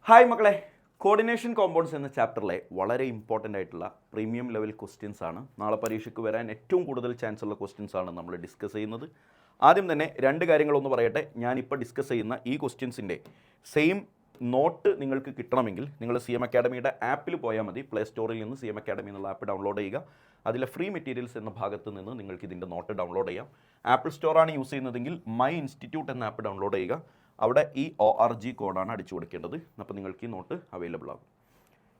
Hi മക്കളെ, coordination compounds എന്ന ചാപ്റ്ററിലെ വളരെ ഇമ്പോർട്ടൻ്റ് ആയിട്ടുള്ള പ്രീമിയം ലെവൽ ക്വസ്റ്റ്യൻസ് ആണ്. നാളെ പരീക്ഷയ്ക്ക് വരാൻ ഏറ്റവും കൂടുതൽ ചാൻസ് ഉള്ള ക്വസ്റ്റ്യൻസ് ആണ് നമ്മൾ ഡിസ്കസ് ചെയ്യുന്നത്. ആദ്യം തന്നെ രണ്ട് കാര്യങ്ങളൊന്ന് പറയട്ടെ. ഞാനിപ്പോൾ ഡിസ്കസ് ചെയ്യുന്ന ഈ ക്വസ്റ്റ്യൻസിൻ്റെ സെയിം നോട്ട് നിങ്ങൾക്ക് കിട്ടണമെങ്കിൽ നിങ്ങൾ CM അക്കാഡമിയുടെ ആപ്പിൽ പോയാൽ മതി. പ്ലേ സ്റ്റോറിൽ നിന്ന് CM അക്കാഡമി എന്നുള്ള ആപ്പ് ഡൗൺലോഡ് ചെയ്യുക. അതിലെ ഫ്രീ മെറ്റീരിയൽസ് എന്ന ഭാഗത്ത് നിന്ന് നിങ്ങൾക്ക് ഇതിൻ്റെ നോട്ട് ഡൗൺലോഡ് ചെയ്യാം. ആപ്പിൾ സ്റ്റോറാണ് യൂസ് ചെയ്യുന്നതെങ്കിൽ മൈ ഇൻസ്റ്റിറ്റ്യൂട്ട് എന്ന ആപ്പ് ഡൗൺലോഡ് ചെയ്യുക. അവിടെ ഈ ORG കോഡാണ് അടിച്ചു കൊടുക്കേണ്ടത്. അപ്പോൾ നിങ്ങൾക്ക് ഈ നോട്ട് അവൈലബിൾ ആകും.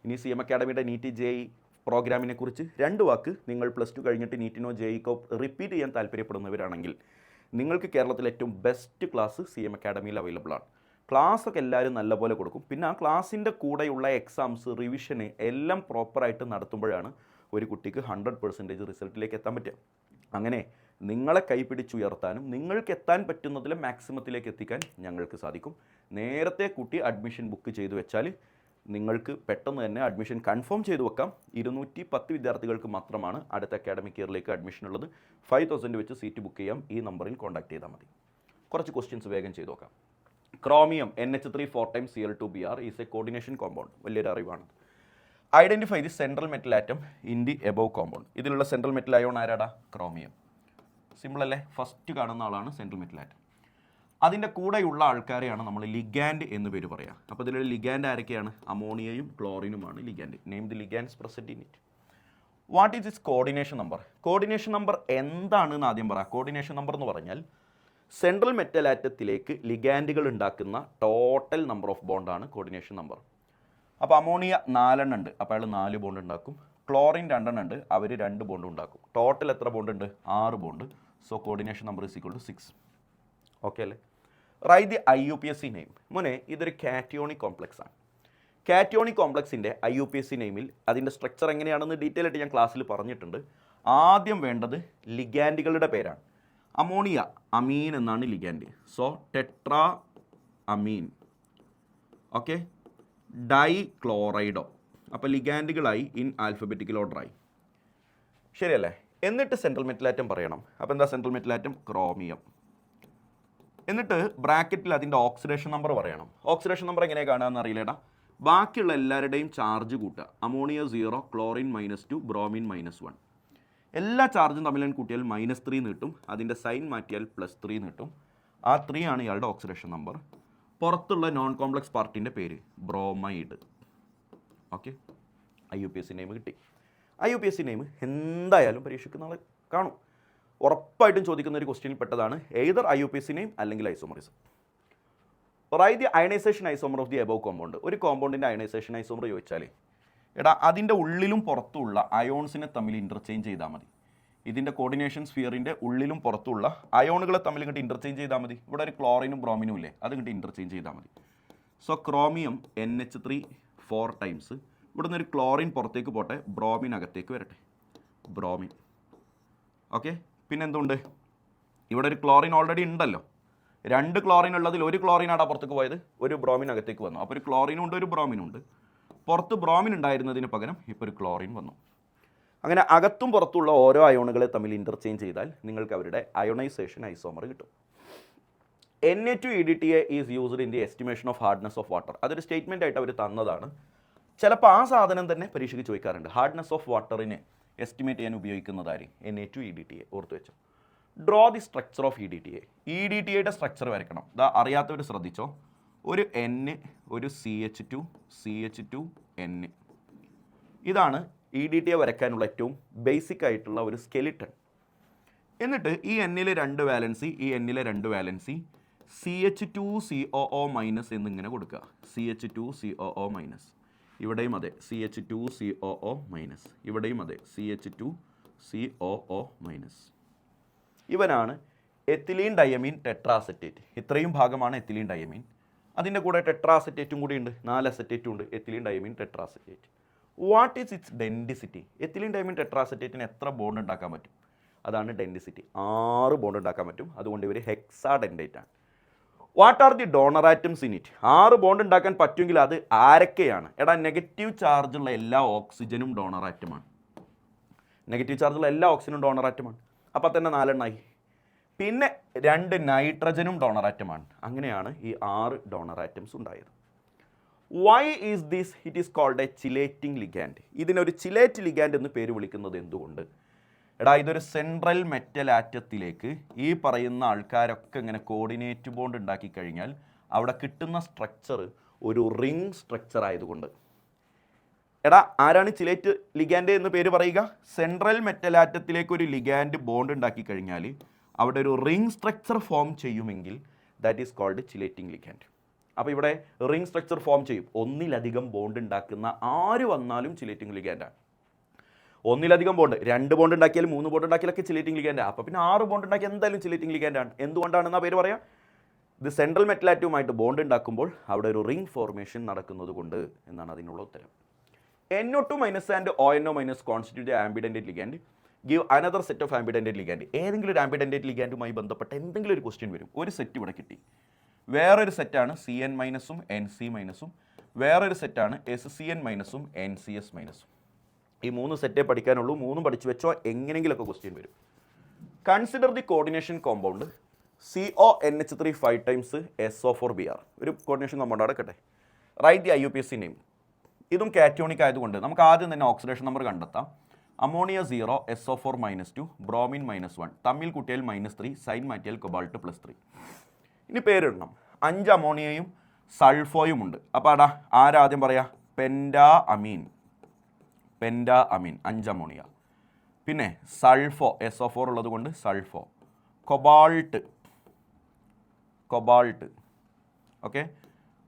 ഇനി CM അക്കാഡമിയുടെ നീറ്റ് JEE പ്രോഗ്രാമിനെ കുറിച്ച് രണ്ട് വാക്ക്. നിങ്ങൾ +2 കഴിഞ്ഞിട്ട് നീറ്റിനോ JEEക്കോ റിപ്പീറ്റ് ചെയ്യാൻ താല്പര്യപ്പെടുന്നവരാണെങ്കിൽ നിങ്ങൾക്ക് കേരളത്തിലെ ഏറ്റവും ബെസ്റ്റ് ക്ലാസ് CM അക്കാഡമിയിൽ അവൈലബിൾ ആണ്. ക്ലാസ്സൊക്കെ എല്ലാവരും നല്ലപോലെ കൊടുക്കും. പിന്നെ ആ ക്ലാസ്സിൻ്റെ കൂടെയുള്ള എക്സാംസ്, റിവിഷന് എല്ലാം പ്രോപ്പറായിട്ട് നടത്തുമ്പോഴാണ് ഒരു കുട്ടിക്ക് 100% റിസൾട്ടിലേക്ക് എത്താൻ പറ്റുക. അങ്ങനെ നിങ്ങളെ കൈപിടിച്ചുയർത്താനും നിങ്ങൾക്ക് എത്താൻ പറ്റുന്നതിലെ മാക്സിമത്തിലേക്ക് എത്തിക്കാൻ ഞങ്ങൾക്ക് സാധിക്കും. നേരത്തെ കുട്ടി അഡ്മിഷൻ ബുക്ക് ചെയ്തു വെച്ചാൽ നിങ്ങൾക്ക് പെട്ടെന്ന് തന്നെ അഡ്മിഷൻ കൺഫേം ചെയ്തു വെക്കാം. 210 വിദ്യാർത്ഥികൾക്ക് മാത്രമാണ് അടുത്ത അക്കാഡമിക് ഇയറിലേക്ക് അഡ്മിഷൻ ഉള്ളത്. 5000 വെച്ച് സീറ്റ് ബുക്ക് ചെയ്യാം. ഈ നമ്പറിൽ കോൺടാക്ട് ചെയ്താൽ മതി. കുറച്ച് ക്വസ്റ്റ്യൻസ് വേഗം ചെയ്തു നോക്കാം. Chromium NH3 4 times Cl2Br is A coordination compound. വലിയൊരു അറിവാണ്. Identify the central metal atom in the above compound. ഇതിലുള്ള സെൻട്രൽ മെറ്റൽ അയോൺ ആരാടാ? ക്രോമിയം. സിമ്പിൾ അല്ലേ? ഫസ്റ്റ് കാണുന്ന ആളാണ് സെൻട്രൽ മെറ്റൽ ആറ്റം. അതിൻ്റെ കൂടെയുള്ള ആൾക്കാരെയാണ് നമ്മൾ ലിഗാൻഡ് എന്ന് പേര് പറയുക. അപ്പോൾ ഇതിലുള്ള ലിഗാൻഡ് ആരൊക്കെയാണ്? അമോണിയയും ക്ലോറിനുമാണ് ligand. Name the ligands present in it. What is this coordination number? Coordination number എന്താണെന്ന് ആദ്യം പറയാം. കോർഡിനേഷൻ നമ്പർ എന്ന് പറഞ്ഞാൽ സെൻട്രൽ മെറ്റൽ ആറ്റത്തിലേക്ക് ലിഗാൻഡുകൾ ഉണ്ടാക്കുന്ന ടോട്ടൽ നമ്പർ ഓഫ് ബോണ്ടാണ് കോർഡിനേഷൻ നമ്പർ. അപ്പോൾ അമോണിയ 4 എണ്ണം ഉണ്ട്, അപ്പോൾ അയാൾ 4 ബോണ്ട് ഉണ്ടാക്കും. ക്ലോറിൻ 2 എണ്ണം ഉണ്ട്, അവർ 2 ബോണ്ട് ഉണ്ടാക്കും. ടോട്ടൽ എത്ര ബോണ്ട് ഉണ്ട്? 6 bond. So coordination number is equal to 6. Okay അല്ലേ? Write the IUPAC name. മോനെ, ഇതൊരു കാറ്റയോണിക് കോംപ്ലക്സ് ആണ്. കാറ്റയോണിക് കോംപ്ലക്സിൻ്റെ IUPAC നെയിമിൽ അതിൻ്റെ സ്ട്രക്ചർ എങ്ങനെയാണെന്ന് ഡീറ്റെയിൽ ആയിട്ട് ഞാൻ ക്ലാസ്സിൽ പറഞ്ഞിട്ടുണ്ട്. ആദ്യം വേണ്ടത് ലിഗാൻഡുകളുടെ പേരാണ്. അമോണിയ അമീൻ എന്നാണ് ലിഗാൻഡ്. സോ ടെട്രാ അമീൻ. ഓക്കെ, ഡൈക്ലോറൈഡോ. അപ്പോൾ ലിഗാൻഡുകളായി ഇൻ ആൽഫബറ്റിക്കൽ ഓർഡറായി. ശരിയല്ലേ? എന്നിട്ട് സെൻട്രൽ മെറ്റൽ ആറ്റം പറയണം. അപ്പോൾ എന്താ സെൻട്രൽ മെറ്റൽ ആറ്റം? ക്രോമിയം. എന്നിട്ട് ബ്രാക്കറ്റിൽ അതിൻ്റെ ഓക്സിഡേഷൻ നമ്പർ പറയണം. ഓക്സിഡേഷൻ നമ്പർ എങ്ങനെയാണ് കാണുകയെന്ന് അറിയില്ലേടാ? ബാക്കിയുള്ള എല്ലാവരുടെയും ചാർജ് കൂട്ടുക. Ammonia 0, chlorine -2, bromine -1. എല്ലാ ചാർജും തമ്മിൽ കൂട്ടിയാൽ -3 കിട്ടും. അതിൻ്റെ സൈൻ മാറ്റിയാൽ +3 കിട്ടും. ആ 3 ആണ് ഇയാളുടെ ഓക്സിഡേഷൻ നമ്പർ. പുറത്തുള്ള നോൺ കോംപ്ലക്സ് പാർട്ടിൻ്റെ പേര് ബ്രോമൈഡ്. ഓക്കെ, IUPAC നെയിം കിട്ടി. IUPAC നെയിം എന്തായാലും പരീക്ഷയ്ക്ക് നാളെ കാണും. ഉറപ്പായിട്ടും ചോദിക്കുന്ന ഒരു ക്വസ്റ്റ്യനിൽ പെട്ടതാണ്. എയ്തർ IUPAC നെയിം അല്ലെങ്കിൽ ഐസോമറിസം. Write the ionization isomer of the above compound. ഒരു കോമ്പൗണ്ടിൻ്റെ അയണൈസേഷൻ ഐസോമർ ചോദിച്ചാൽ എടാ അതിൻ്റെ ഉള്ളിലും പുറത്തുള്ള അയോൺസിനെ തമ്മിൽ ഇൻ്റർചേഞ്ച് ചെയ്താൽ മതി. ഇതിൻ്റെ കോർഡിനേഷൻ സ്ഫിയറിൻ്റെ ഉള്ളിലും പുറത്തുള്ള അയോണുകളെ തമ്മിൽ ഇങ്ങോട്ട് ഇൻ്റർചേഞ്ച് ചെയ്താൽ മതി. ഇവിടെ ഒരു ക്ലോറിനും ബ്രോമിനും ഇല്ലേ, അത് ഇങ്ങോട്ട് ഇൻ്റർചേഞ്ച് ചെയ്താൽ മതി. So chromium NH3 4 times. ഇവിടെ നിന്ന് ഒരു ക്ലോറിൻ പുറത്തേക്ക് പോട്ടെ, ബ്രോമിൻ അകത്തേക്ക് വരട്ടെ. ബ്രോമിൻ. ഓക്കെ, പിന്നെ എന്തുണ്ട്? ഇവിടെ ഒരു ക്ലോറിൻ ഓൾറെഡി ഉണ്ടല്ലോ. 2 ക്ലോറിൻ ഉള്ളതിൽ ഒരു ക്ലോറിനാണ് പുറത്തേക്ക് പോയത്, ഒരു ബ്രോമിൻ അകത്തേക്ക് വന്നു. അപ്പോൾ ഒരു ക്ലോറിനും ഉണ്ട്, ഒരു ബ്രോമിനും ഉണ്ട്. പുറത്ത് ബ്രോമിൻ ഉണ്ടായിരുന്നതിന് പകരം ഇപ്പോൾ ഒരു ക്ലോറിൻ വന്നു. അങ്ങനെ അകത്തും പുറത്തുള്ള ഓരോ അയോണുകളെ തമ്മിൽ ഇൻ്റർചേഞ്ച് ചെയ്താൽ നിങ്ങൾക്ക് അവരുടെ അയോണൈസേഷൻ ഐസോമർ കിട്ടും. Na2EDTA is used in the estimation of hardness of water. അതൊരു സ്റ്റേറ്റ്മെൻ്റ് ആയിട്ട് അവർ തന്നതാണ്. ചിലപ്പോൾ ആ സാധനം തന്നെ പരീക്ഷയ്ക്ക് ചോദിക്കാറുണ്ട്. ഹാർഡ്നെസ് ഓഫ് വാട്ടറിനെ എസ്റ്റിമേറ്റ് ചെയ്യാൻ ഉപയോഗിക്കുന്നതായി Na2EDTA. ഓർത്ത് വെച്ചോ. Draw the structure of EDTA. EDTAയുടെ സ്ട്രക്ചർ വരയ്ക്കണം. ഇതാ അറിയാത്തവർ ശ്രദ്ധിച്ചോ. ഒരു N, ഒരു CH2 N. ഇതാണ് EDTA വരയ്ക്കാനുള്ള ഏറ്റവും ബേസിക് ആയിട്ടുള്ള ഒരു സ്കെലിട്ടൺ. എന്നിട്ട് ഈ Nലെ 2 വാലൻസി, ഈ Nലെ 2 വാലൻസി CH2COO- എന്നിങ്ങനെ കൊടുക്കുക. CH2COO-. ഇവിടെയും അതെ CH2COO-. ഇവിടെയും അതെ CH2COO-. ഇവനാണ് എത്തിലീൻ ഡയമീൻ ടെട്രാസെറ്റേറ്റ്. ഇത്രയും ഭാഗമാണ് എത്തിലീൻ ഡയമീൻ. അതിൻ്റെ കൂടെ ടെട്രാസെറ്റേറ്റും കൂടി ഉണ്ട്, 4 അസെറ്റേറ്റും ഉണ്ട്. Ethylene diamine tetraacetate. What is its denticity? Ethylene diamine ടെട്രാസെറ്റേറ്റിന് എത്ര ബോണ്ട് ഉണ്ടാക്കാൻ പറ്റും? അതാണ് ഡെൻസിറ്റി. 6 ബോണ്ട് ഉണ്ടാക്കാൻ പറ്റും. അതുകൊണ്ട് ഇവർ ഹെക്സാഡെൻഡേറ്റ് ആണ്. What are the donor atoms in it? 6 bond ഉണ്ടാക്കാൻ പറ്റുമെങ്കിൽ അത് ആരൊക്കെയാണ്? എടാ, നെഗറ്റീവ് ചാർജുള്ള എല്ലാ ഓക്സിജനും ഡോണർ ആറ്റമാണ്. നെഗറ്റീവ് ചാർജുള്ള എല്ലാ ഓക്സിജനും ഡോണർ ആറ്റമാണ്. അപ്പോൾ തന്നെ 4 എണ്ണമായി. പിന്നെ 2 നൈട്രജനും ഡോണർ ആറ്റമാണ്. അങ്ങനെയാണ് ഈ 6 ഡോണർ ആറ്റംസ് ഉണ്ടായത്. Why is this it is called a chelating ligand? ഇതിനൊരു ചിലേറ്റ് ലിഗാൻഡ് എന്ന് പേര് വിളിക്കുന്നത് എന്തുകൊണ്ട്? എടാ, ഇതൊരു സെൻട്രൽ മെറ്റൽ ആറ്റത്തിലേക്ക് ഈ പറയുന്ന ആൾക്കാരൊക്കെ ഇങ്ങനെ കോർഡിനേറ്റ് ബോണ്ട് ഉണ്ടാക്കി കഴിഞ്ഞാൽ അവിടെ കിട്ടുന്ന സ്ട്രക്ചർ ഒരു റിംഗ് സ്ട്രക്ചർ ആയതുകൊണ്ട്. എടാ, ആരാണ് ചിലേറ്റ് ലിഗാൻഡ് എന്ന് പേര് പറയുക? സെൻട്രൽ മെറ്റൽ ആറ്റത്തിലേക്ക് ഒരു ലിഗാൻഡ് ബോണ്ട് ഉണ്ടാക്കി കഴിഞ്ഞാൽ അവിടെ ഒരു റിംഗ് സ്ട്രക്ചർ ഫോം ചെയ്യുമെങ്കിൽ that is called chelating ligand. അപ്പോൾ ഇവിടെ റിംഗ് സ്ട്രക്ചർ ഫോം ചെയ്യും. ഒന്നിലധികം ബോണ്ട് ഉണ്ടാക്കുന്ന ആര് വന്നാലും ചിലേറ്റിംഗ് ലിഗാൻഡാണ്. ഒന്നിലധികം ബോണ്ട്, 2 ബോണ്ട് ഉണ്ടാക്കിയാലും 3 ബോണ്ട് ഉണ്ടാക്കിയാലൊക്കെ ചിലേറ്റിംഗ് ലിഗാൻഡാണ്. അപ്പോൾ പിന്നെ 6 ബോണ്ട് ഉണ്ടാക്കി എന്തായാലും ചിലേറ്റിംഗ് ലിഗാൻഡാണ്. എന്തുകൊണ്ടാണെന്നാ പേര് പറയാം? ഇത് സെൻട്രൽ മെറ്റൽ ആറ്റവുമായിട്ട് ബോണ്ട് ഉണ്ടാക്കുമ്പോൾ അവിടെ ഒരു റിംഗ് ഫോർമേഷൻ നടക്കുന്നത് കൊണ്ട് എന്നാണ് അതിനുള്ള ഉത്തരം. NO2- and ONO- constitute ambidentate ligand. Give another set of ambidentate ligand. ഏതെങ്കിലും ഒരു ആംബിഡൻറ്റേറ്റ് ലിഗാൻഡുമായി ബന്ധപ്പെട്ട എന്തെങ്കിലും ഒരു ക്വസ്റ്റ്യൻ വരും. ഒരു സെറ്റ് ഇവിടെ കിട്ടി, വേറൊരു സെറ്റാണ് CN-ഉം NC-ഉം, വേറൊരു സെറ്റാണ് SCN-ഉം NCS-ഉം. ഈ 3 സെറ്റേ പഠിക്കാനുള്ളൂ. 3 പഠിച്ചു വെച്ചോ, എങ്ങനെയെങ്കിലുമൊക്കെ ക്വസ്റ്റ്യൻ വരും. Consider the coordination compound CONH3 5 times SO4Br. ഒരു കോർഡിനേഷൻ കോമ്പൗണ്ട് അടക്കട്ടെ. Write the IUPAC name. ഇതും കാറ്റോണിക് ആയതുകൊണ്ട് നമുക്ക് ആദ്യം തന്നെ ഓക്സിഡേഷൻ നമ്പർ കണ്ടെത്താം. അമോണിയ 0, SO4-2, ബ്രോമിൻ -1, തമ്മിൽ കൂട്ടിയാൽ -3, സൈൻ മാറ്റിയാൽ കൊബാൾട്ട് +3. ഇനി പേരിടണം. 5 അമോണിയയും സൾഫോയും ഉണ്ട്. അപ്പോൾ അടാ, ആരാദ്യം പറയാ? പെൻറ്റാ അമീൻ. 5 അമോണിയ. പിന്നെ സൾഫോ, SO4 ഉള്ളത് കൊണ്ട് സൾഫോ. കൊബാൾട്ട്, ഓക്കെ,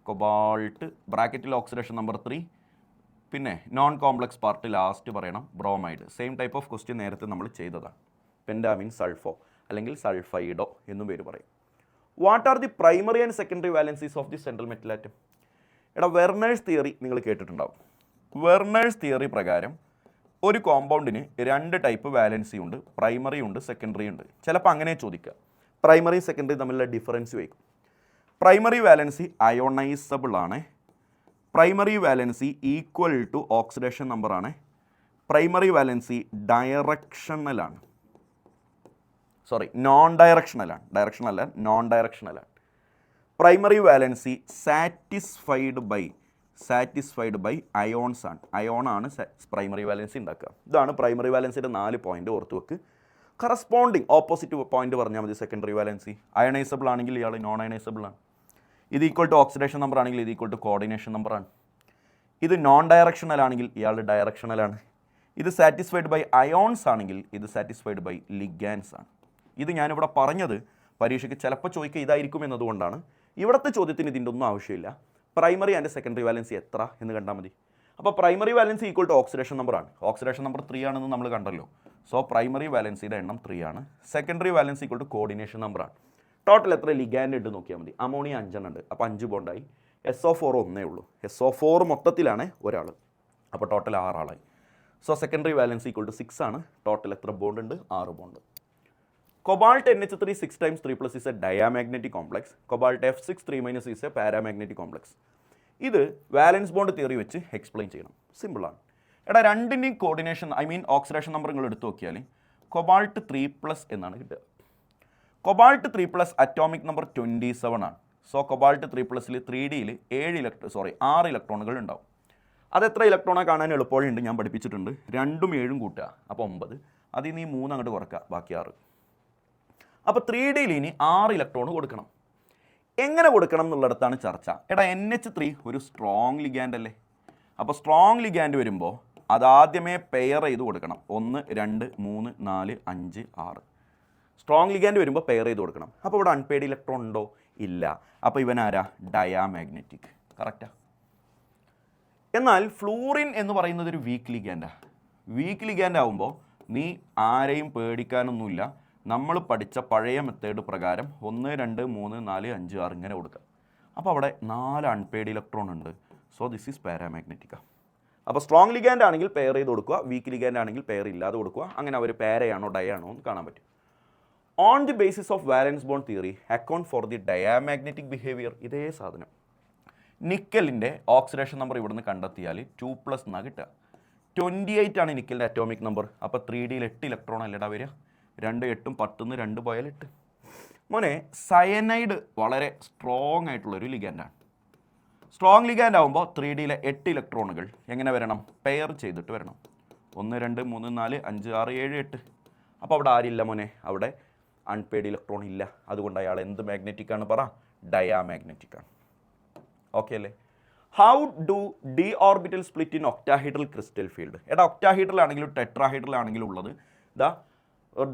കൊബാൾട്ട്, ബ്രാക്കറ്റിൽ ഓക്സിഡേഷൻ നമ്പർ 3. പിന്നെ നോൺ കോംപ്ലക്സ് പാർട്ട് ലാസ്റ്റ് പറയണം, bromide. Same type of question നേരത്തെ നമ്മൾ ചെയ്തതാണ്. പെൻറ്റാമിൻ സൾഫോ അല്ലെങ്കിൽ സൾഫൈഡോ എന്നും പേര് പറയും. What are the primary and secondary valencies of the central metal atom? എടാ, വെർണേഴ്സ് തിയറി നിങ്ങൾ കേട്ടിട്ടുണ്ടാവും. വെർണേഴ്സ് തിയറി പ്രകാരം ഒരു കോമ്പൗണ്ടിന് 2 ടൈപ്പ് വാലൻസി ഉണ്ട്, പ്രൈമറി ഉണ്ട്, സെക്കൻഡറി ഉണ്ട്. ചിലപ്പോൾ അങ്ങനെ ചോദിക്കുക, പ്രൈമറി സെക്കൻഡറി തമ്മിലുള്ള ഡിഫറൻസ് വയ്ക്കും. പ്രൈമറി വാലൻസി അയോണൈസബിൾ ആണ്. Primary valency equal to oxidation number ആണ്. പ്രൈമറി വാലൻസി ഡയറക്ഷണലാണ്. നോൺ ഡയറക്ഷണലാണ്. നോൺ ഡയറക്ഷണലാണ്. Primary valency satisfied by ions ആണ്. അയോണാണ് പ്രൈമറി വാലൻസി ഉണ്ടാക്കുക. ഇതാണ് പ്രൈമറി വാലൻസിയുടെ 4 പോയിന്റ് ഓർത്ത് വെക്ക്. കറസ്പോണ്ടിങ് ഓപ്പോസിറ്റ് പോയിന്റ് പറഞ്ഞാൽ മതി. സെക്കൻഡറി വാലൻസി അയണൈസബിൾ ആണെങ്കിൽ ഇയാൾ നോൺ അയണൈസബിൾ ആണ്. ഇത് ഈക്വൽ ടു ഓക്സിഡേഷൻ നമ്പർ ആണെങ്കിൽ ഇത് ഈക്വൽ ടു കോർഡിനേഷൻ നമ്പർ ആണ്. ഇത് നോൺ ഡയറക്ഷണൽ ആണെങ്കിൽ ഇയാൾ ഡയറക്ഷണലാണ്. ഇത് സാറ്റിസ്ഫൈഡ് ബൈ അയോൺസ് ആണെങ്കിൽ ഇത് സാറ്റിസ്ഫൈഡ് ബൈ ലിഗാൻസ് ആണ്. ഇത് ഞാനിവിടെ പറഞ്ഞത് പരീക്ഷയ്ക്ക് ചിലപ്പോൾ ചോദിക്കുക ഇതായിരിക്കും എന്നതുകൊണ്ടാണ്. ഇവിടുത്തെ ചോദ്യത്തിന് ഇതിൻ്റെ ഒന്നും ആവശ്യമില്ല. പ്രൈമറി ആൻഡ് സെക്കൻഡറി വാലൻസി എത്ര എന്ന് കണ്ടാൽ മതി. അപ്പോൾ primary valency equal to oxidation number ആണ്. ഓക്സിഡേഷൻ നമ്പർ 3 ആണെന്ന് നമ്മൾ കണ്ടല്ലോ. സോ പ്രൈമറി വാലൻസിയുടെ എണ്ണം 3 ആണ്. Secondary valency equal to coordination number ആണ്. ടോട്ടൽ എത്ര ലിഗാൻഡ് ഉണ്ട് നോക്കിയാൽ മതി. അമോണിയ 5 ഉണ്ട്, അപ്പോൾ 5 ബോണ്ടായി. SO4 ഒന്നേ ഉള്ളൂ. SO4 മൊത്തത്തിലാണ് ഒരാൾ, അപ്പോൾ ടോട്ടൽ 6 ആളായി. So secondary valency equal to 6 ആണ്. ടോട്ടൽ എത്ര ബോണ്ട് ഉണ്ട്? 6 bond. Cobalt NH3 6 times 3+ is a diamagnetic complex. Cobalt F6 3- is a paramagnetic complex. ഇത് വാലൻസ് ബോണ്ട് തിയറി വെച്ച് എക്സ്പ്ലെയിൻ ചെയ്യണം. സിമ്പിളാണ്. എടാ, രണ്ടിൻ്റെയും കോർഡിനേഷൻ ഓക്സിഡേഷൻ നമ്പർ നിങ്ങൾ എടുത്തു നോക്കിയാൽ കൊബാൾട്ട് 3+ എന്നാണ് കിട്ടുക. കൊബാൾട്ട് 3+ അറ്റോമിക് നമ്പർ 27 ആണ്. സോ കൊബാൾട്ട് 3+ൽ 3Dയിൽ 6 ഇലക്ട്രോണുകൾ ഉണ്ടാവും. അതെത്ര ഇലക്ട്രോണാണ് കാണാൻ എളുപ്പമുണ്ട്, ഞാൻ പഠിപ്പിച്ചിട്ടുണ്ട്. 2ഉം 7ഉം കൂട്ടുക, അപ്പോൾ 9. അതിൽ നിന്ന് ഈ 3 അങ്ങോട്ട് കുറക്കുക, ബാക്കി 6. അപ്പോൾ 3Dയിൽ ഇനി 6 ഇലക്ട്രോൺ കൊടുക്കണം. എങ്ങനെ കൊടുക്കണം എന്നുള്ളിടത്താണ് ചർച്ച. എടാ, NH3 ഒരു സ്ട്രോങ് ലിഗാൻഡ് അല്ലേ? അപ്പോൾ സ്ട്രോങ് ലിഗാൻഡ് വരുമ്പോൾ അതാദ്യമേ പെയർ ചെയ്ത് കൊടുക്കണം. 1 2 3 4 5 6. സ്ട്രോങ് ലിഗാൻഡ് വരുമ്പോൾ പെയർ ചെയ്ത് കൊടുക്കണം. അപ്പോൾ ഇവിടെ അൺപെയ്ഡ് ഇലക്ട്രോൺ ഉണ്ടോ? ഇല്ല. അപ്പോൾ ഇവൻ ആരാ? ഡയാമാഗ്നറ്റിക്. കറക്റ്റാ. എന്നാൽ ഫ്ലൂറിൻ എന്ന് പറയുന്നത് ഒരു വീക്ക് ലിഗാൻഡാണ്. വീക്ക് ലിഗാൻഡ് ആകുമ്പോൾ നീ ആരെയും പേടിക്കാനൊന്നുമില്ല. നമ്മൾ പഠിച്ച പഴയ മെത്തേഡ് പ്രകാരം 1 2 3 4 5 6 ഇങ്ങനെ കൊടുക്കുക. അപ്പോൾ അവിടെ 4 അൺപെയ്ഡ് ഇലക്ട്രോൺ ഉണ്ട്. So this is paramagnetic. അപ്പോൾ സ്ട്രോങ് ലിഗാൻഡ് ആണെങ്കിൽ പെയർ ചെയ്ത് കൊടുക്കുക, വീക്ക് ലിഗാൻഡ് ആണെങ്കിൽ പെയർ ഇല്ലാതെ കൊടുക്കുക. അങ്ങനെ അവർ പാരയാണോ ഡയാണോ എന്ന് കാണാൻ പറ്റും. On the basis of valence bond theory account for the diamagnetic behaviour. ഇതേ സാധനം നിക്കലിൻ്റെ ഓക്സിഡേഷൻ നമ്പർ ഇവിടുന്ന് കണ്ടെത്തിയാൽ 2+ എന്നാണ് കിട്ടുക. 28 ആണ് നിക്കലിൻ്റെ അറ്റോമിക് നമ്പർ. അപ്പോൾ 3Dയിൽ 8 ഇലക്ട്രോൺ അല്ലടാ വരിക. 2 8 10 2 പോയാൽ 8. മോനെ, സയനൈഡ് വളരെ സ്ട്രോങ് ആയിട്ടുള്ളൊരു ലിഗാൻഡാണ്. സ്ട്രോങ് ലിഗാൻഡ് ആകുമ്പോൾ 3Dയിലെ 8 ഇലക്ട്രോണുകൾ എങ്ങനെ വരണം? പെയർ ചെയ്തിട്ട് വരണം. 1 2 3 4 5 6 7 8. അപ്പോൾ അവിടെ ആരില്ല മോനെ? അവിടെ അൺപെയ്ഡ് ഇലക്ട്രോൺ ഇല്ല. അതുകൊണ്ട് അയാൾ എന്ത് മാഗ്നറ്റിക് ആണ്? പറ, ഡയാമാഗ്നറ്റിക് ആണ്. ഓക്കെ അല്ലേ? How do d orbital split in octahedral crystal field? എടാ ഒക്ടാഹീഡ്രലാണെങ്കിലും ടെട്രാഹീഡ്രലാണെങ്കിലും ഉള്ളത് ഇതാ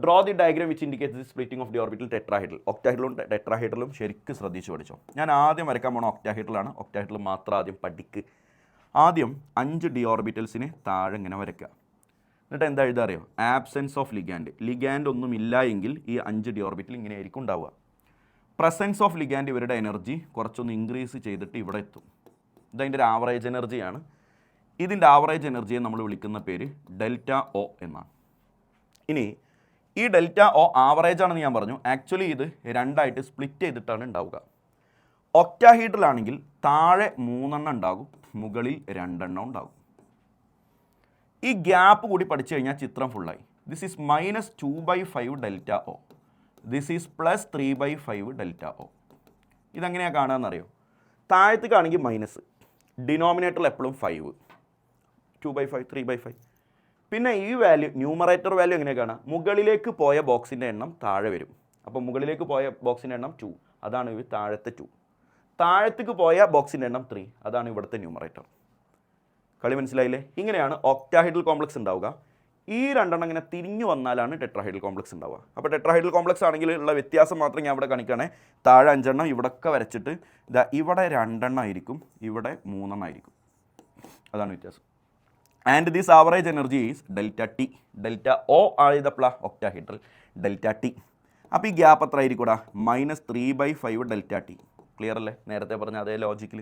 draw the diagram which indicates the splitting of the orbital tetrahedral. ഒക്ടാഹീഡ്രലും ടെട്രാഹീഡ്രലും ശരിക്കും ശ്രദ്ധിച്ചു പഠിച്ചോ. ഞാൻ ആദ്യം വരയ്ക്കാൻ പോണ ഒക്ടാഹീഡ്രലാണ്. ഒക്ടാഹീഡ്രൽ മാത്രം ആദ്യം പഠിക്ക്. ആദ്യം 5 ഡി ഓർബിറ്റൽസിന് താഴെ ഇങ്ങനെ വരയ്ക്കുക. എന്നിട്ട് എന്താ എഴുതാ അറിയോ? Absence of ligand. ലിഗാൻഡ് ഒന്നും ഇല്ല എങ്കിൽ ഈ 5 ഡി ഓർബിറ്റൽ ഇങ്ങനെ ആയിരിക്കും ഉണ്ടാവുക. പ്രസൻസ് ഓഫ് ലിഗാൻഡ് ഇവരുടെ എനർജി കുറച്ചൊന്ന് ഇൻക്രീസ് ചെയ്തിട്ട് ഇവിടെ എത്തും. ഇതതിൻ്റെ ഒരു ആവറേജ് എനർജിയാണ്. ഇതിൻ്റെ ആവറേജ് എനർജിയെ നമ്മൾ വിളിക്കുന്ന പേര് ഡെൽറ്റ ഒ എന്നാണ്. ഇനി ഈ ഡെൽറ്റ ഒ ആവറേജ് ആണെന്ന് ഞാൻ പറഞ്ഞു. ആക്ച്വലി ഇത് രണ്ടായിട്ട് സ്പ്ലിറ്റ് ചെയ്തിട്ടാണ് ഉണ്ടാവുക. ഒക്ടാഹീഡ്രലാണെങ്കിൽ താഴെ 3 എണ്ണം ഉണ്ടാകും, മുകളിൽ 2 എണ്ണം ഉണ്ടാകും. ഈ ഗ്യാപ്പ് കൂടി പഠിച്ചു കഴിഞ്ഞാൽ ചിത്രം ഫുള്ളായി. This is -2/5 delta O. This is +3/5 delta O. ഇതെങ്ങനെയാണ് കാണുകയെന്നറിയോ? താഴത്തേക്കാണെങ്കിൽ മൈനസ്, ഡിനോമിനേറ്ററിൽ എപ്പോഴും 5, 2/5 3/5. പിന്നെ ഈ വാല്യൂ ന്യൂമറേറ്റർ വാല്യൂ എങ്ങനെയാണ് കാണുക? മുകളിലേക്ക് പോയ ബോക്സിൻ്റെ എണ്ണം താഴെ വരും. അപ്പോൾ മുകളിലേക്ക് പോയ ബോക്സിൻ്റെ എണ്ണം 2, അതാണ് ഈ താഴത്തെ 2. താഴത്തേക്ക് പോയ ബോക്സിൻ്റെ എണ്ണം 3, അതാണ് ഇവിടുത്തെ ന്യൂമറേറ്റർ. കളി മനസ്സിലായില്ലേ? ഇങ്ങനെയാണ് ഒക്ടാഹീഡ്രൽ കോംപ്ലക്സ് ഉണ്ടാവുക. ഈ 2 എണ്ണം ഇങ്ങനെ തിരിഞ്ഞു വന്നാലാണ് ടെട്രാഹീഡ്രൽ കോംപ്ലക്സ് ഉണ്ടാവുക. അപ്പോൾ ടെട്രാഹീഡ്രൽ കോംപ്ലക്സ് ആണെങ്കിൽ ഉള്ള വ്യത്യാസം മാത്രം ഞാൻ ഇവിടെ കാണിക്കുകയാണെ. താഴെ 5 എണ്ണം ഇവിടെയൊക്കെ വരച്ചിട്ട് ഇതാ ഇവിടെ 2 എണ്ണം ആയിരിക്കും, ഇവിടെ 3 എണ്ണം ആയിരിക്കും. അതാണ് വ്യത്യാസം. And this average energy is delta t. Delta o ആയതപ്പോൾ ഒക്ടാഹീഡ്രൽ ഡെൽറ്റ ടി. അപ്പോൾ ഈ ഗ്യാപ്പ് എത്ര ആയിരിക്കൂടാ? -3/5 ഡെൽറ്റ ടി. ക്ലിയർ അല്ലേ? നേരത്തെ പറഞ്ഞ അതേ ലോജിക്കിൽ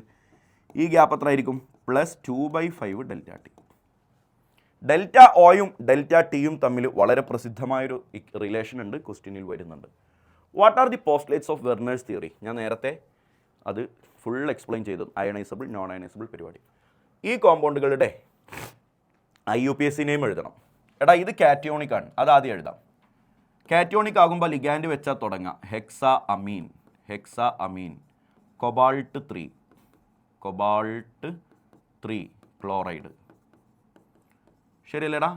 ഈ ഗ്യാപ്പ് എത്ര ആയിരിക്കും? +2/5 ഡെൽറ്റ ടി. ഡെൽറ്റ ഒയും ഡെൽറ്റ ടിയും തമ്മിൽ വളരെ പ്രസിദ്ധമായൊരു റിലേഷൻ ഉണ്ട്, ക്വസ്റ്റ്യനിൽ വരുന്നുണ്ട്. What are the postulates of Werner's theory? ഞാൻ നേരത്തെ അത് ഫുൾ എക്സ്പ്ലെയിൻ ചെയ്തു. അയണൈസബിൾ, നോൺ അയണൈസബിൾ പരിപാടി. ഈ കോമ്പൗണ്ടുകളുടെ IUPAC നെയിം എഴുതണം. എടാ ഇത് കാറ്റയോണിക് ആണ്, അത് ആദ്യം എഴുതാം. കാറ്റയോണിക് ആകുമ്പോൾ ലിഗാൻഡ് വെച്ചാൽ തുടങ്ങാം. ഹെക്സ അമീൻ, കൊബാൾട്ട് 3 ക്ലോറൈഡ്. ശരിയല്ലേടാ?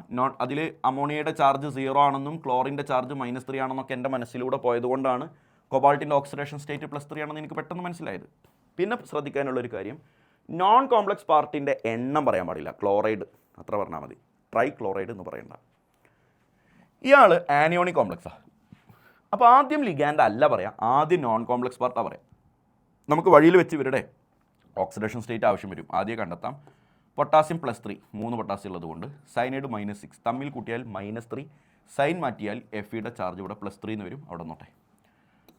അതിൽ അമോണിയയുടെ ചാർജ് 0 ആണെന്നും ക്ലോറിൻ്റെ ചാർജ് -3 ആണെന്നൊക്കെ എൻ്റെ മനസ്സിലൂടെ പോയതുകൊണ്ടാണ് കൊബാൾട്ടിൻ്റെ ഓക്സിഡേഷൻ സ്റ്റേറ്റ് +3 ആണെന്ന് എനിക്ക് പെട്ടെന്ന് മനസ്സിലായത്. പിന്നെ ശ്രദ്ധിക്കാനുള്ളൊരു കാര്യം, നോൺ കോംപ്ലക്സ് പാർട്ടിൻ്റെ എണ്ണം പറയാൻ പാടില്ല. ക്ലോറൈഡ് അത്ര പറഞ്ഞാൽ മതി, ട്രൈ ക്ലോറൈഡ് എന്ന് പറയണ്ട. ഇയാൾ ആനിയോണിക് കോംപ്ലക്സാണ്. അപ്പോൾ ആദ്യം ലിഗാൻഡ് അല്ല പറയാം, ആദ്യം നോൺ കോംപ്ലക്സ് പാർട്ടാണ് പറയാം. നമുക്ക് വഴിയിൽ വെച്ച് ഇവരുടെ ഓക്സിഡേഷൻ സ്റ്റേറ്റ് ആവശ്യം വരും. ആദ്യം കണ്ടെത്താം. പൊട്ടാസ്യം +3, 3 പൊട്ടാസ്യം ഉള്ളതുകൊണ്ട് സൈനൈഡ് -6, തമ്മിൽ കൂട്ടിയാൽ -3, സൈൻ മാറ്റിയാൽ Fe ചാർജ് ഇവിടെ +3 എന്ന് വരും. അവിടെ നോട്ടെ.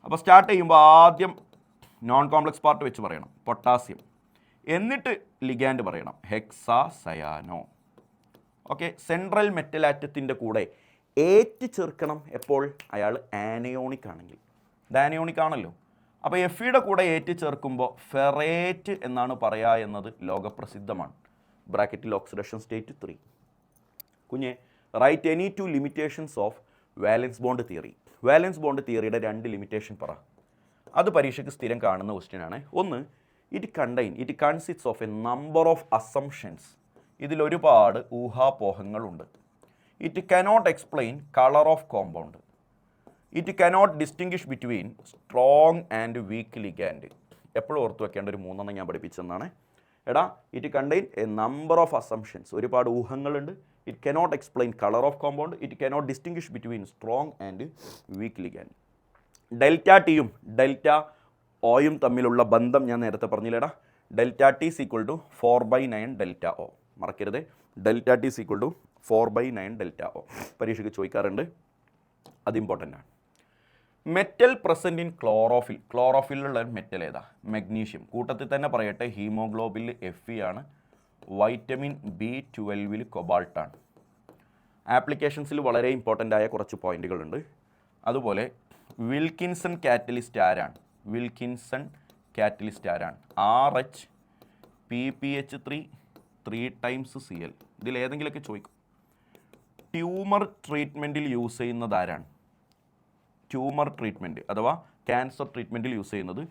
അപ്പോൾ സ്റ്റാർട്ട് ചെയ്യുമ്പോൾ ആദ്യം നോൺ കോംപ്ലക്സ് പാർട്ട് വെച്ച് പറയണം, പൊട്ടാസ്യം. എന്നിട്ട് ലിഗാൻഡ് പറയണം, hexa cyano. Okay, central metal ആറ്റത്തിൻ്റെ കൂടെ ഏറ്റ് ചേർക്കണം. എപ്പോൾ? അയാൾ ആനയോണിക് ആണെങ്കിൽ. ഇത് ആനയോണിക് ആണല്ലോ. അപ്പോൾ Fe കൂടെ ഏറ്റ് ചേർക്കുമ്പോൾ ഫെറേറ്റ് എന്നാണ് പറയുക എന്നത് ലോകപ്രസിദ്ധമാണ്. ബ്രാക്കറ്റിൽ ഓക്സിഡേഷൻ സ്റ്റേറ്റ് 3. കുഞ്ഞെ, write any 2 limitations of valence bond theory. Valence bond തിയറിയുടെ 2 ലിമിറ്റേഷൻ പറ. അത് പരീക്ഷയ്ക്ക് സ്ഥിരം കാണുന്ന ക്വസ്റ്റ്യനാണ്. ഒന്ന്, it consists of a number of assumptions. ഇതിലൊരുപാട് ഊഹാപോഹങ്ങളുണ്ട്. It cannot explain colour of compound. It cannot distinguish between strong and weak ligand. എപ്പോഴും ഓർത്ത് വെക്കേണ്ട ഒരു 3 ഞാൻ പഠിപ്പിച്ചെന്നാണ്. എടാ, it contain a number of assumptions. ഒരുപാട് ഊഹങ്ങളുണ്ട്. It cannot explain colour of compound. It cannot distinguish between strong and weak ligand. Delta ടിയും ഡെൽറ്റ ഒയും തമ്മിലുള്ള ബന്ധം ഞാൻ നേരത്തെ പറഞ്ഞില്ലേടാ. Delta t = 4/9 delta o. മറക്കരുത്, ഡെൽറ്റ ടി = 4/9 ഡെൽറ്റ ഒ. പരീക്ഷയ്ക്ക് ചോദിക്കാറുണ്ട്, അത് ഇമ്പോർട്ടൻ്റ് ആണ്. Metal present in chlorophyll. ക്ലോറോഫിലുള്ള മെറ്റൽ ഏതാ? മഗ്നീഷ്യം. കൂട്ടത്തിൽ തന്നെ പറയട്ടെ, ഹീമോഗ്ലോബിനിൽ Fe ആണ്, വൈറ്റമിൻ B12 കൊബാൾട്ടാണ്. ആപ്ലിക്കേഷൻസിൽ വളരെ ഇമ്പോർട്ടൻ്റ് ആയ കുറച്ച് പോയിന്റുകളുണ്ട്. അതുപോലെ വിൽക്കിൻസൺ കാറ്റലിസ്റ്റ് ആരാണ്? വിൽക്കിൻസൺ കാറ്റലിസ്റ്റ് ആരാണ്? RH PPH3 3 Cl. ഇതിലേതെങ്കിലുമൊക്കെ ചോദിക്കും. ട്യൂമർ ട്രീറ്റ്മെൻറ്റിൽ യൂസ് ചെയ്യുന്നത് ആരാണ്? ട്യൂമർ ട്രീറ്റ്മെൻറ്റ് അഥവാ ക്യാൻസർ ട്രീറ്റ്മെൻറ്റിൽ യൂസ് ചെയ്യുന്നത്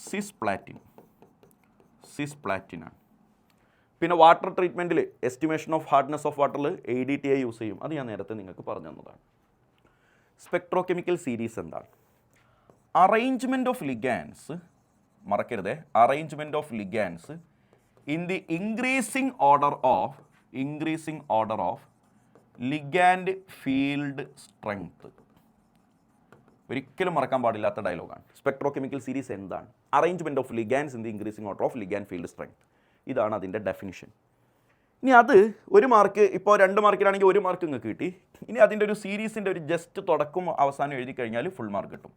സിസ്പ്ലാറ്റിൻ. സിസ്പ്ലാറ്റിനാണ്. പിന്നെ വാട്ടർ ട്രീറ്റ്മെൻറ്റിൽ എസ്റ്റിമേഷൻ ഓഫ് ഹാർഡ്നെസ് ഓഫ് വാട്ടറിൽ ADTA യൂസ് ചെയ്യും. അത് ഞാൻ നേരത്തെ നിങ്ങൾക്ക് പറഞ്ഞു തന്നതാണ്. സ്പെക്ട്രോകെമിക്കൽ സീരീസ് എന്താണ്? അറേഞ്ച്മെൻറ്റ് ഓഫ് ലിഗാൻസ്, മറക്കരുത്, arrangement of ligands in the increasing order of ligand field strength. ഒരിക്കലും മറക്കാൻ പാടില്ലാത്ത ഡയലോഗാണ്. സ്പെക്ട്രോകെമിക്കൽ സീരീസ് എന്താണ്? Arrangement of ligands in the increasing order of ligand field strength. ഇതാണ് അതിൻ്റെ ഡെഫിനിഷൻ. ഇനി അത് ഒരു മാർക്ക്, ഇപ്പോൾ 2 മാർക്കിലാണെങ്കിൽ 1 മാർക്ക് നിങ്ങൾക്ക് കിട്ടി. ഇനി അതിൻ്റെ ഒരു സീരീസിൻ്റെ ഒരു ജസ്റ്റ് തുടക്കം അവസാനം എഴുതി കഴിഞ്ഞാൽ ഫുൾ മാർക്ക് കിട്ടും.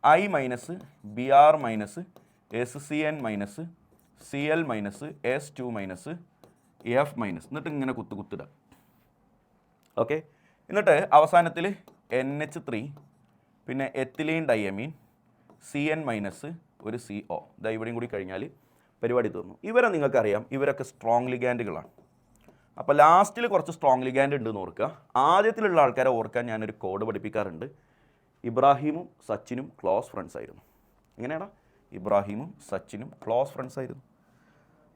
I minus BR minus SCN minus CL minus S2 minus F minus, എന്നിട്ട് ഇങ്ങനെ കുത്തിടുക. ഓക്കെ, എന്നിട്ട് അവസാനത്തിൽ NH3 പിന്നെ എത്തിലീൻ ഡയമീൻ CN മൈനസ് ഒരു CO, ഇതാ ഇവിടെയും കൂടി കഴിഞ്ഞാൽ പരിപാടി തീർന്നു. ഇവരെ നിങ്ങൾക്കറിയാം, ഇവരൊക്കെ സ്ട്രോങ് ലിഗാൻഡുകളാണ്. അപ്പോൾ ലാസ്റ്റിൽ കുറച്ച് സ്ട്രോങ് ലിഗാൻഡ് ഉണ്ടെന്ന് ഓർക്കുക. ആദ്യത്തിലുള്ള ആൾക്കാരെ ഓർക്കാൻ ഞാനൊരു കോഡ് പഠിപ്പിക്കാറുണ്ട്. ഇബ്രാഹിമും സച്ചിനും ക്ലോസ് ഫ്രണ്ട്സ് ആയിരുന്നു. എങ്ങനെയാടാ? ഇബ്രാഹിമും സച്ചിനും ക്ലോസ് ഫ്രണ്ട്സ് ആയിരുന്നു.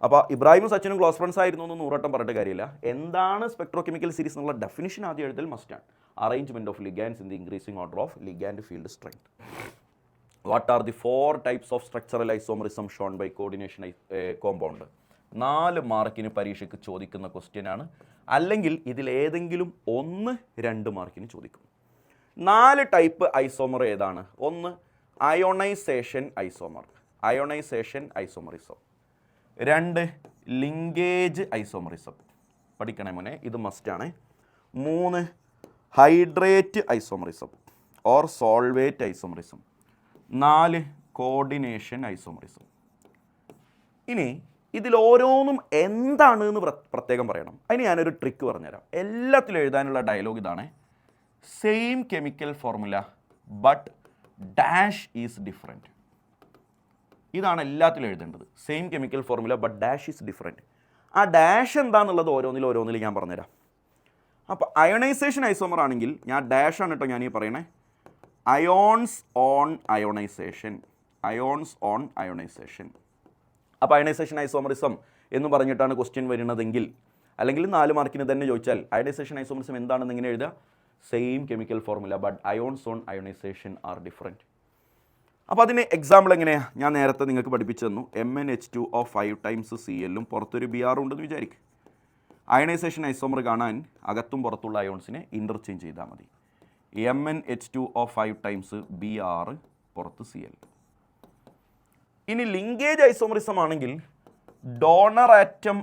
അപ്പോൾ ഇബ്രാഹിമും സച്ചിനും ക്ലോസ് ഫ്രണ്ട്സ് ആയിരുന്നു എന്ന് 100 വട്ടം പറഞ്ഞിട്ട് കാര്യമില്ല. എന്താണ് സ്പെക്ട്രോകെമിക്കൽ സീരീസ് എന്നുള്ള ഡെഫിനിഷൻ ആദ്യം എഴുതൽ മസ്റ്റാണ്. Arrangement of ligands in the increasing order of ligand field strength. What are the 4 types of structural isomerism shown by coordination compound? 4 മാർക്കിന് പരീക്ഷയ്ക്ക് ചോദിക്കുന്ന ക്വസ്റ്റ്യൻ ആണ്. അല്ലെങ്കിൽ ഇതിലേതെങ്കിലും 1-2 മാർക്കിന് ചോദിക്കും. 4 ടൈപ്പ് ഐസോമർ ഏതാണ്? 1 അയോണൈസേഷൻ ഐസോമറിസം. 2 ലിങ്കേജ് ഐസോമറിസം, പഠിക്കണേ മോനെ, ഇത് മസ്റ്റാണ്. 3 hydrate isomerism or solvate isomerism. 4 coordination isomerism. ഇനി ഇതിൽ ഓരോന്നും എന്താണ് എന്ന് പ്രത്യേകം പറയണം. അതിന് ഞാനൊരു ട്രിക്ക് പറഞ്ഞുതരാം. എല്ലാത്തിലും എഴുതാനുള്ള ഡയലോഗ് ഇതാണ്: same chemical formula but dash is different. ഇതാണ് എല്ലാത്തിലും എഴുതേണ്ടത്. Same chemical formula but dash is different. ആ ഡാഷ് എന്താണെന്നുള്ളത് ഓരോന്നിൽ ഞാൻ പറഞ്ഞുതരാം. അപ്പോൾ അയോണൈസേഷൻ ഐസോമർ ആണെങ്കിൽ ഞാൻ ഡാഷ് ആണ് കേട്ടോ ഞാൻ ഈ പറയണേ. Ions on ionisation. അപ്പോൾ അയണൈസേഷൻ ഐസോമറിസം എന്ന് പറഞ്ഞിട്ടാണ് ക്വസ്റ്റ്യൻ വരുന്നതെങ്കിൽ, അല്ലെങ്കിൽ 4 മാർക്കിന് തന്നെ ചോദിച്ചാൽ അയണൈസേഷൻ ഐസോമറിസം എന്താണെന്ന് ഇങ്ങനെ എഴുതുക: same chemical formula but ions on ionisation are different. അപ്പോൾ അതിന് എക്സാമ്പിൾ എങ്ങനെയാണ്? ഞാൻ നേരത്തെ നിങ്ങൾക്ക് പഠിപ്പിച്ചു തന്നു. MnH2O 5 ടൈംസ് Cl പുറത്തൊരു Br ഉണ്ടെന്ന് വിചാരിക്കും. അയണൈസേഷൻ ഐസോമർ കാണാൻ അകത്തും പുറത്തുള്ള അയോൺസിനെ ഇൻ്റർചേഞ്ച് ചെയ്താൽ മതി. MnH2O 5 ടൈംസ് Br പുറത്ത് Cl. ഇനി ലിങ്കേജ് ഐസോമറിസം ആണെങ്കിൽ donor atom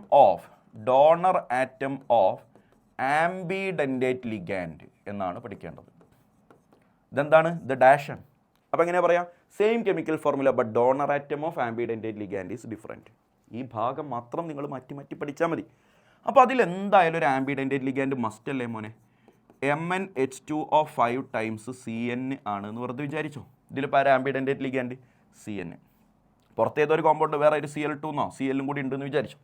of ambidentate ligand എന്നാണ് പഠിക്കേണ്ടത്. ഇതെന്താണ്? ഇത് ഡാഷൻ. അപ്പോൾ എങ്ങനെയാ പറയാം? Same chemical formula but donor atom of ambidentate ligand is different. ഈ ഭാഗം മാത്രം നിങ്ങൾ മാറ്റി പഠിച്ചാൽ മതി. അപ്പോൾ അതിലെന്തായാലും ഒരു ആംബിഡെൻറ്റേറ്റ് ലിഗാൻഡ് മസ്റ്റ് അല്ലേ മോനെ? MnH2O 5 ടൈംസ് Cn ആണ് എന്ന് വെറുതെ വിചാരിച്ചോ. ഇതിലിപ്പോൾ ആരാ ആംബിഡെൻറ്റേറ്റ് ലിഗാൻഡ്? Cn. പുറത്തേതൊരു കോമ്പൗണ്ട് വേറെ ഒരു Cl2 Cl കൂടി ഉണ്ടെന്ന് വിചാരിച്ചു.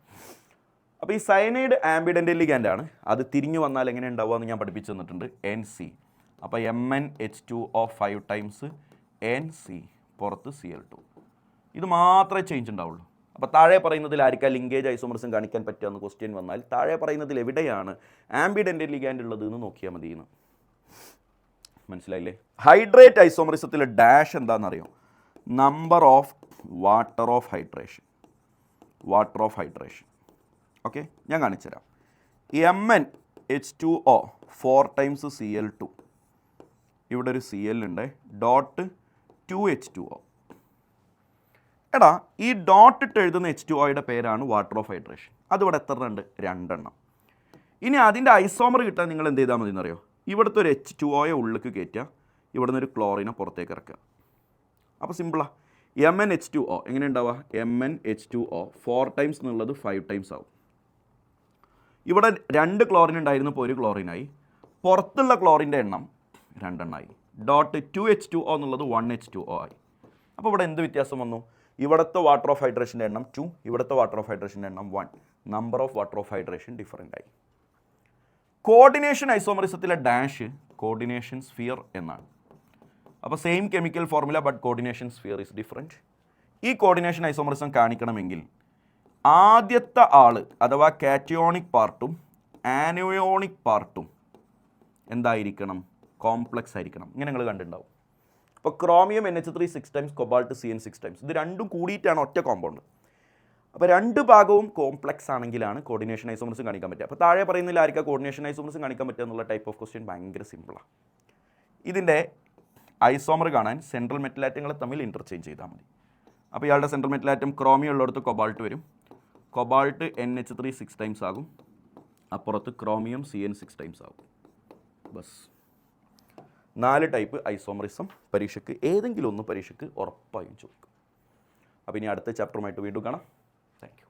അപ്പോൾ ഈ സയനൈഡ് ആംബിഡെൻറ്റേറ്റ് ലിഗാൻഡാണ്. അത് തിരിഞ്ഞു വന്നാൽ എങ്ങനെ ഉണ്ടാവുക എന്ന് ഞാൻ പഠിപ്പിച്ചു തന്നിട്ടുണ്ട്. NC. അപ്പോൾ MnH2O 5 ടൈംസ് NC പുറത്ത് Cl2. ഇത് മാത്രമേ ചേഞ്ച് ഉണ്ടാവുള്ളൂ. അപ്പോൾ താഴെ പറയുന്നതിൽ ആർക്കാ ലിങ്കേജ് ഐസോമറിസം കാണിക്കാൻ പറ്റുമെന്ന് ക്വസ്റ്റ്യൻ വന്നാൽ താഴെ പറയുന്നതിൽ എവിടെയാണ് ആംബിഡെൻറ്റേറ്റ് ലിഗാൻഡ് ഉള്ളത് എന്ന് നോക്കിയാൽ മതി എന്ന്. മനസ്സിലായില്ലേ? ഹൈഡ്രേറ്റ് ഐസോമറിസത്തിൽ ഡാഷ് എന്താണെന്നറിയോ? Number of water of hydration. Okay, ഞാൻ കാണിച്ചുതരാം. MnH2O 4 times Cl2. ഇവിടെ ഒരു Cl ഉണ്ട്. Dot 2H2O. എടാ, ഈ ഡോട്ട് ഇട്ട് എഴുതുന്ന H2Oയുടെ പേരാണ് വാട്ടർ ഓഫ് ഹൈഡ്രേഷൻ. അതിവിടെ എത്ര ഉണ്ട്? 2 എണ്ണം. ഇനി അതിൻ്റെ ഐസോമർ കിട്ടാൻ നിങ്ങൾ എന്ത് ചെയ്താൽ മതി എന്നറിയോ? ഇവിടുത്തെ ഒരു H2Oയെ ഉള്ളിലേക്ക് കയറ്റുക, ഇവിടെ നിന്ന് ഒരു ക്ലോറിനെ പുറത്തേക്ക് ഇറക്കുക. അപ്പോൾ സിമ്പിളാണ്. MnH2O എങ്ങനെ ഉണ്ടാവുക? MnH2O 4 ടൈംസ് എന്നുള്ളത് 5 ടൈംസ് ആവും. ഇവിടെ 2 ക്ലോറിൻ ഉണ്ടായിരുന്നു, ഇപ്പോൾ 1 ക്ലോറിനായി. പുറത്തുള്ള ക്ലോറിൻ്റെ എണ്ണം 2 എണ്ണമായി. ഡോട്ട് 2H2O എന്നുള്ളത് 1H2O ആയി. അപ്പോൾ ഇവിടെ എന്ത് വ്യത്യാസം വന്നു? ഇവിടുത്തെ വാട്ടർ ഓഫ് ഹൈഡ്രേഷൻ്റെ എണ്ണം 2, ഇവിടുത്തെ വാട്ടർ ഓഫ് ഹൈഡ്രേഷൻ്റെ എണ്ണം 1. Number of water of hydration different ആയി. കോർഡിനേഷൻ ഐസോമറിസത്തിലെ ഡാഷ് കോർഡിനേഷൻ സ്ഫിയർ എന്നാണ്. അപ്പോൾ same chemical formula but coordination sphere is different. ഈ കോർഡിനേഷൻ ഐസോമറിസം കാണിക്കണമെങ്കിൽ ആദ്യത്തെ ആള് അഥവാ കാറ്റയോണിക് പാർട്ടും ആനയോണിക് പാർട്ടും എന്തായിരിക്കണം? കോംപ്ലക്സ് ആയിരിക്കണം. ഇങ്ങനെ നിങ്ങൾ കണ്ടിട്ടുണ്ടാവും. ഇപ്പോൾ chromium NH3 6 times, cobalt CN 6 times, ഇത് രണ്ടും കൂടിയിട്ടാണ് ഒറ്റ കോമ്പൗണ്ട്. അപ്പോൾ രണ്ട് ഭാഗവും കോംപ്ലക്സ് ആണെങ്കിലാണ് കോർഡിനേഷൻ ഐസോമർസും കാണിക്കാൻ പറ്റുക. അപ്പോൾ താഴെ പറയുന്നില്ല ആർക്കാ കോർഡിനേഷൻ ഐസോമർസും കാണിക്കാൻ പറ്റുക എന്നുള്ള ടൈപ്പ് ഓഫ് ക്വസ്റ്റ്യൻ ഭയങ്കര സിമ്പിളാണ്. ഇതിൻ്റെ ഐസോമർ കാണാൻ സെൻട്രൽ മെറ്റൽ ആറ്റങ്ങളെ തമ്മിൽ ഇൻ്റർചേഞ്ച് ചെയ്താൽ മതി. അപ്പോൾ ഇയാളുടെ സെൻട്രൽ മെറ്റൽ ആറ്റം ക്രോമിയം ഉള്ളിടത്ത് കൊബാൾട്ട് വരും. കൊബാൾട്ട് NH3 6 ടൈംസ് ആകും, അപ്പുറത്ത് ക്രോമിയം CN 6 ടൈംസ് ആകും. ബസ് 4 ടൈപ്പ് ഐസോമറിസം പരീക്ഷയ്ക്ക് ഏതെങ്കിലും ഒന്ന് പരീക്ഷയ്ക്ക് ഉറപ്പായും ചോദിക്കും. അപ്പോൾ ഇനി അടുത്ത ചാപ്റ്ററുമായിട്ട് വീണ്ടും കാണാം. Thank you.